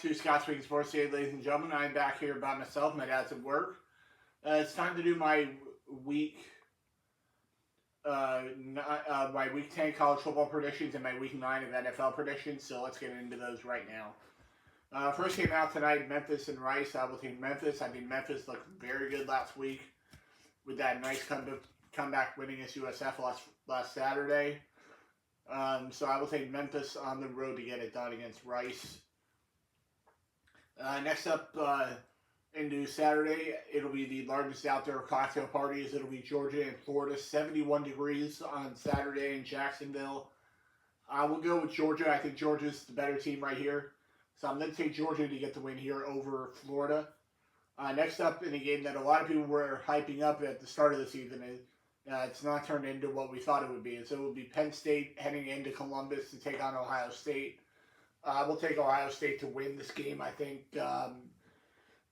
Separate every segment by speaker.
Speaker 1: to Scott Speaking Sports today, ladies and gentlemen. I'm back here by myself. My dad's at work. It's time to do week, my week 10 college football predictions and my week 9 of NFL predictions. So let's get into those right now. First game out tonight, Memphis and Rice. I will take Memphis. I think Memphis looked very good last week with that nice comeback winning against USF last Saturday. So I will take Memphis on the road to get it done against Rice. Next up, into Saturday, it'll be the largest outdoor cocktail parties. It'll be Georgia and Florida, 71 degrees on Saturday in Jacksonville. I will go with Georgia. I think Georgia's the better team right here. So I'm going to take Georgia to get the win here over Florida. Next up, in a game that a lot of people were hyping up at the start of the season, it's not turned into what we thought it would be. So it will be Penn State heading into Columbus to take on Ohio State. We'll take Ohio State to win this game. I think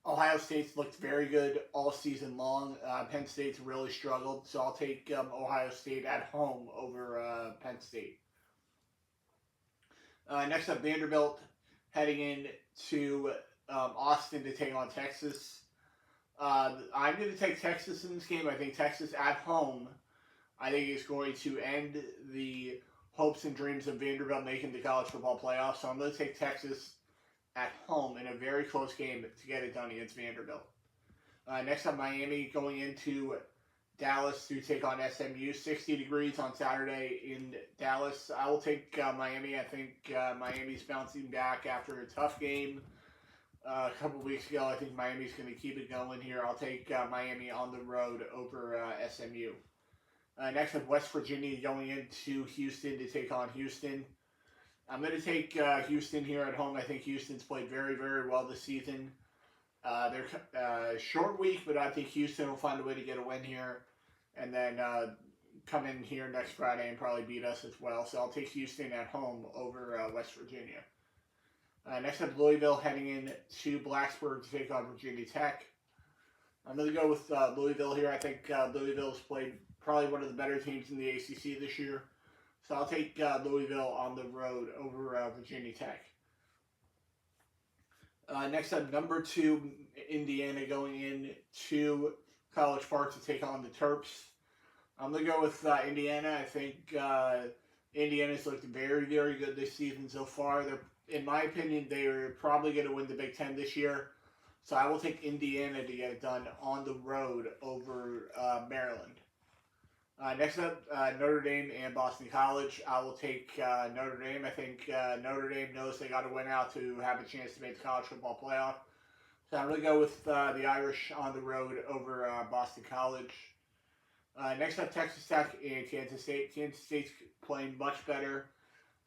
Speaker 1: Ohio State's looked very good all season long. Penn State's really struggled, so I'll take Ohio State at home over Penn State. Next up, Vanderbilt heading into Austin to take on Texas. I'm going to take Texas in this game. I think Texas at home, I think is going to end the hopes and dreams of Vanderbilt making the college football playoffs. So I'm going to take Texas at home in a very close game to get it done against Vanderbilt. Next up, Miami going into Dallas to take on SMU. 60 degrees on Saturday in Dallas. I will take Miami. I think Miami's bouncing back after a tough game a couple weeks ago. I think Miami's going to keep it going here. I'll take Miami on the road over SMU. Next up, West Virginia going into Houston to take on Houston. I'm going to take Houston here at home. I think Houston's played very, very well this season. They're short week, but I think Houston will find a way to get a win here and then come in here next Friday and probably beat us as well. So I'll take Houston at home over West Virginia. Next up, Louisville heading in to Blacksburg to take on Virginia Tech. I'm going to go with Louisville here. I think Louisville's played probably one of the better teams in the ACC this year. So I'll take Louisville on the road over Virginia Tech. Next up, number 2, Indiana going in to College Park to take on the Terps. I'm going to go with Indiana. I think Indiana's looked very, very good this season so far. In my opinion, they're probably going to win the Big Ten this year. So I will take Indiana to get it done on the road over Maryland. Next up, Notre Dame and Boston College. I will take Notre Dame. I think Notre Dame knows they got to win out to have a chance to make the college football playoff. So I'm going to go with the Irish on the road over Boston College. Next up, Texas Tech and Kansas State. Kansas State's playing much better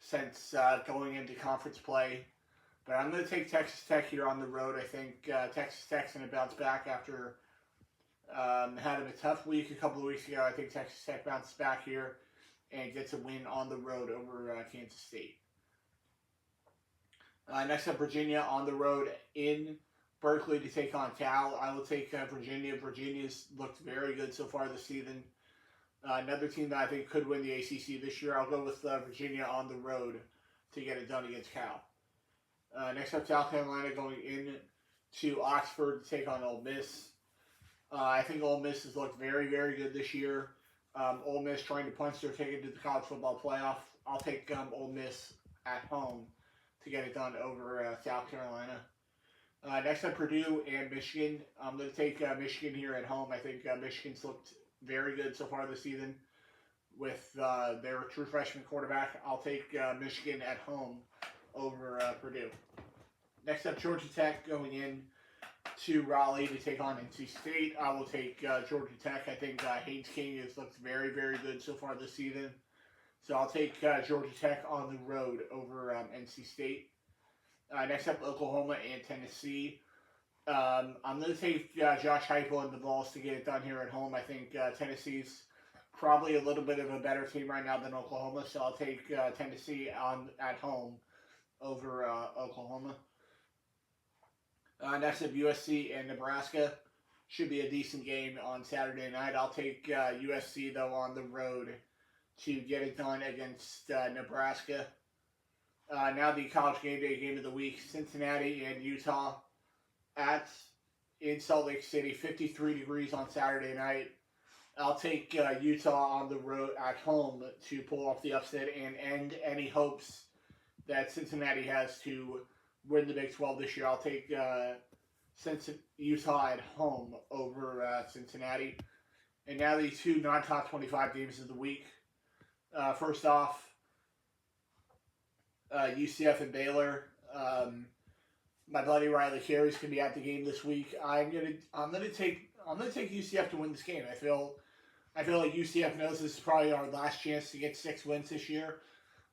Speaker 1: since going into conference play. But I'm going to take Texas Tech here on the road. I think Texas Tech's going to bounce back after had a tough week a couple of weeks ago. I think Texas Tech bounces back here and gets a win on the road over Kansas State. Next up, Virginia on the road in Berkeley to take on Cal. I will take Virginia. Virginia's looked very good so far this season. Another team that I think could win the ACC this year. I'll go with Virginia on the road to get it done against Cal. Next up, South Carolina going in to Oxford to take on Ole Miss. I think Ole Miss has looked very, very good this year. Ole Miss trying to punch their ticket to the college football playoff. I'll take Ole Miss at home to get it done over South Carolina. Next up, Purdue and Michigan. I'm going to take Michigan here at home. I think Michigan's looked very good so far this season with their true freshman quarterback. I'll take Michigan at home over Purdue. Next up, Georgia Tech going in to Raleigh to take on NC State. I will take Georgia Tech. I think Haynes King has looked very, very good so far this season. So I'll take Georgia Tech on the road over NC State. Next up, Oklahoma and Tennessee. I'm going to take Josh Heupel and the Vols to get it done here at home. I think Tennessee's probably a little bit of a better team right now than Oklahoma. So I'll take Tennessee at home over Oklahoma. Next up, USC and Nebraska. Should be a decent game on Saturday night. I'll take USC, though, on the road to get it done against Nebraska. Now the college game day game of the week: Cincinnati and Utah at in Salt Lake City. 53 degrees on Saturday night. I'll take Utah on the road at home to pull off the upset and end any hopes that Cincinnati has to win the Big 12 this year. I'll take Utah at home over Cincinnati. And now the two non-top 25 games of the week. First off, UCF and Baylor. My buddy Riley Carey's gonna be at the game this week. I'm gonna take UCF to win this game. I feel like UCF knows this is probably our last chance to get 6 wins this year.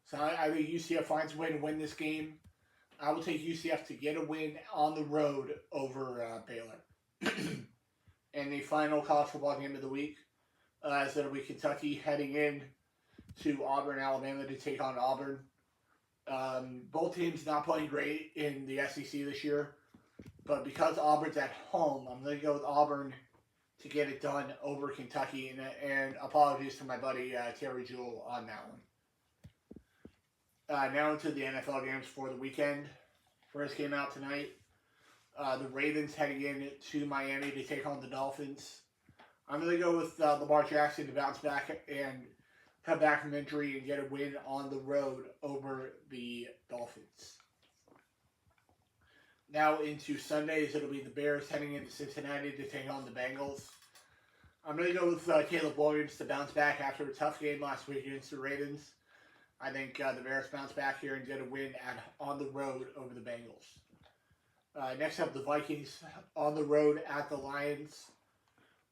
Speaker 1: So I think UCF finds a way to win this game. I will take UCF to get a win on the road over Baylor. And the final college football game of the week is it'll be Kentucky heading in to Auburn, Alabama to take on Auburn. Both teams not playing great in the SEC this year, but because Auburn's at home, I'm going to go with Auburn to get it done over Kentucky. And apologies to my buddy Terry Jewell on that one. Now into the NFL games for the weekend. First game out tonight. The Ravens heading in to Miami to take on the Dolphins. I'm going to go with Lamar Jackson to bounce back and come back from injury and get a win on the road over the Dolphins. Now into Sundays, it'll be the Bears heading into Cincinnati to take on the Bengals. I'm going to go with Caleb Williams to bounce back after a tough game last week against the Ravens. I think the Bears bounce back here and get a win on the road over the Bengals. Next up, the Vikings on the road at the Lions.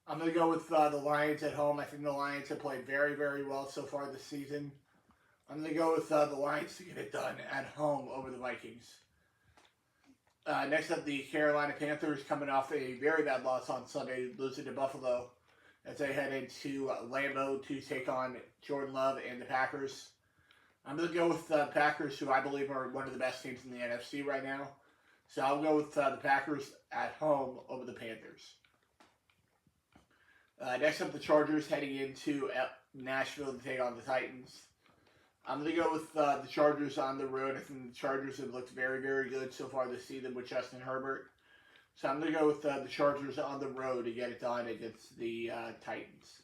Speaker 1: I'm going to go with the Lions at home. I think the Lions have played very, very well so far this season. I'm going to go with the Lions to get it done at home over the Vikings. Next up, the Carolina Panthers coming off a very bad loss on Sunday, losing to Buffalo as they head into Lambeau to take on Jordan Love and the Packers. I'm going to go with the Packers, who I believe are one of the best teams in the NFC right now. So I'll go with the Packers at home over the Panthers. Next up, the Chargers heading into Nashville to take on the Titans. I'm going to go with the Chargers on the road. I think the Chargers have looked very, very good so far this season with Justin Herbert. So I'm going to go with the Chargers on the road to get it done against the Titans.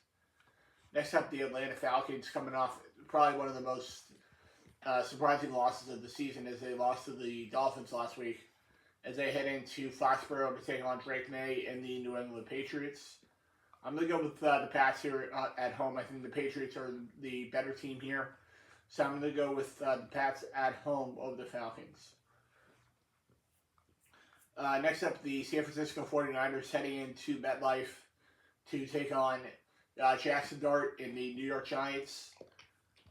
Speaker 1: Next up, the Atlanta Falcons coming off probably one of the most surprising losses of the season as they lost to the Dolphins last week as they head into Foxborough to take on Drake May and the New England Patriots. I'm going to go with the Pats here at home. I think the Patriots are the better team here. So I'm going to go with the Pats at home over the Falcons. Next up, the San Francisco 49ers heading into MetLife to take on Jackson Dart and the New York Giants.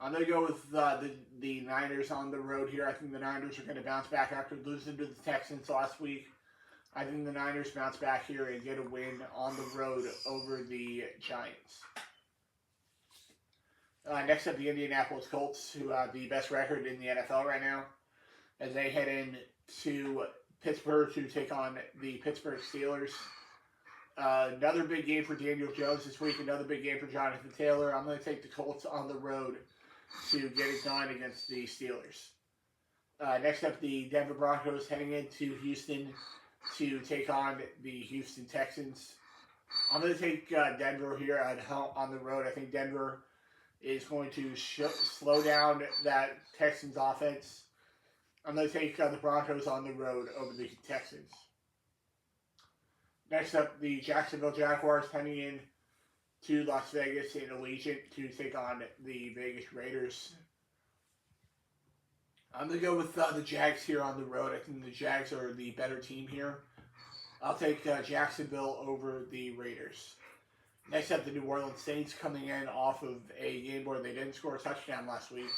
Speaker 1: I'm going to go with the Niners on the road here. I think the Niners are going to bounce back after losing to the Texans last week. I think the Niners bounce back here and get a win on the road over the Giants. Next up, the Indianapolis Colts, who have the best record in the NFL right now, as they head in to Pittsburgh to take on the Pittsburgh Steelers. Another big game for Daniel Jones this week, another big game for Jonathan Taylor. I'm going to take the Colts on the road to get it done against the Steelers. Next up, the Denver Broncos heading into Houston to take on the Houston Texans. I'm going to take Denver here on the road. I think Denver is going to slow down that Texans offense. I'm going to take the Broncos on the road over the Texans. Next up, the Jacksonville Jaguars heading in to Las Vegas in Allegiant to take on the Vegas Raiders. I'm going to go with the Jags here on the road. I think the Jags are the better team here. I'll take Jacksonville over the Raiders. Next up, the New Orleans Saints coming in off of a game where they didn't score a touchdown last week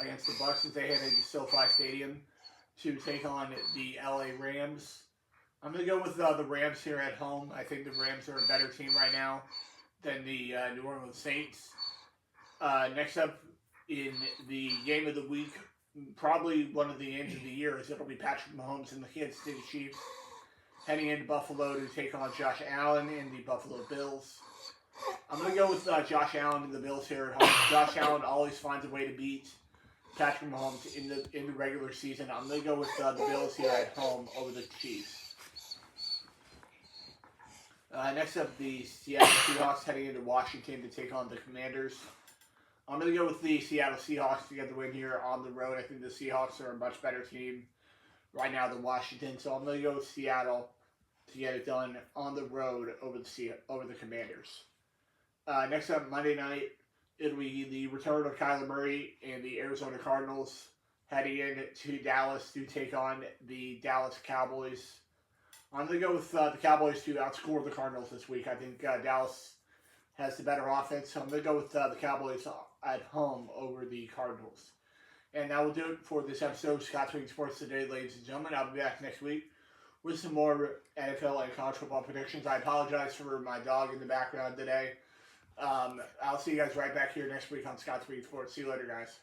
Speaker 1: against the Bucs as they head into SoFi Stadium to take on the LA Rams. I'm going to go with the Rams here at home. I think the Rams are a better team right now than the New Orleans Saints. Next up in the game of the week, probably one of the games of the year, is it'll be Patrick Mahomes and the Kansas City Chiefs heading into Buffalo to take on Josh Allen and the Buffalo Bills. I'm going to go with Josh Allen and the Bills here at home. Josh Allen always finds a way to beat Patrick Mahomes in the regular season. I'm gonna go with the Bills here at home over the Chiefs. Next up, the Seattle Seahawks heading into Washington to take on the Commanders. I'm going to go with the Seattle Seahawks to get the win here on the road. I think the Seahawks are a much better team right now than Washington, so I'm going to go with Seattle to get it done on the road over the Commanders. Next up, Monday night, it'll be the return of Kyler Murray and the Arizona Cardinals heading into Dallas to take on the Dallas Cowboys. I'm going to go with the Cowboys to outscore the Cardinals this week. I think Dallas has the better offense, so I'm going to go with the Cowboys at home over the Cardinals. And that will do it for this episode of Scott Swing Sports Today, ladies and gentlemen. I'll be back next week with some more NFL and college football predictions. I apologize for my dog in the background today. I'll see you guys right back here next week on Scott Swing Sports. See you later, guys.